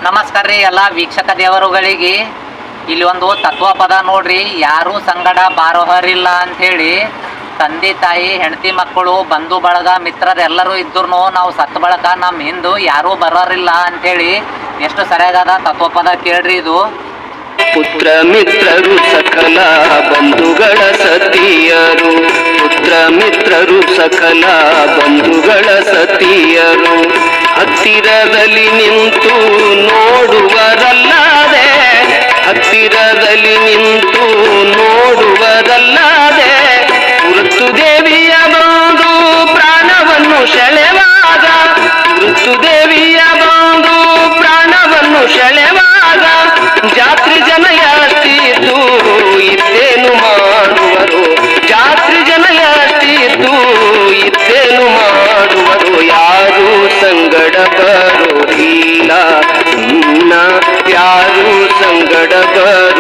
ನಮಸ್ಕಾರ ರೀ ಎಲ್ಲ ವೀಕ್ಷಕ ದೇವರುಗಳಿಗೆ. ಇಲ್ಲಿ ಒಂದು ತತ್ವ ಪದ ನೋಡ್ರಿ, ಯಾರೂ ಸಂಗಡ ಬಾರೋಹರಿಲ್ಲ ಅಂಥೇಳಿ ತಂದೆ ತಾಯಿ ಹೆಂಡತಿ ಮಕ್ಕಳು ಬಂಧು ಬಳಗ ಮಿತ್ರರೆಲ್ಲರೂ ಇದ್ರೂ ನಾವು ಸತ್ತ ಬಳಕ ನಮ್ಮ ಹಿಂದೆ ಯಾರೂ ಬರೋರಿಲ್ಲ ಅಂಥೇಳಿ ಎಷ್ಟು ಸರಿಯಾದ ತತ್ವಪದ ಕೇಳ್ರಿ ಇದು. ಪುತ್ರ ಮಿತ್ರರು ಸಕಲ ಬಂಧುಗಳ ಸತಿಯರು, ಪುತ್ರ ಮಿತ್ರರು ಸಕಲ ಬಂಧುಗಳ ಸತಿಯರು, ಹತ್ತಿರದಲ್ಲಿ ನಿಂತು ನೋಡುವರಲ್ಲದೆ, ಹತ್ತಿರದಲ್ಲಿ ನಿಂತು ನೋಡುವರಲ್ಲದೆ, ಮೃತ್ಯು ದೇವಿಯ ಬಂದು ಪ್ರಾಣವನ್ನು ಸೆಳೆವಾಗ, ಮೃತ್ಯು ದೇವಿಯ ಬಂದು ಪ್ರಾಣವನ್ನು ಸೆಳೆವಾಗ, ಜಾತ್ರಿ ಜನ ಯಾಸ್ತಿದ್ದು ಇದ್ದೇನು ಮಾಡುವರು, ಜಾತ್ರಿ ಜನ ಯಾಸ್ತಿದ್ದು ಇದ್ದೇನು ಮಾಡುವರು, ಯಾರು ಸಂಗಡ ಬರೋರಿಲ್ಲ ಇನ್ನ, ಯಾರು ಸಂಗಡ ಬರೋ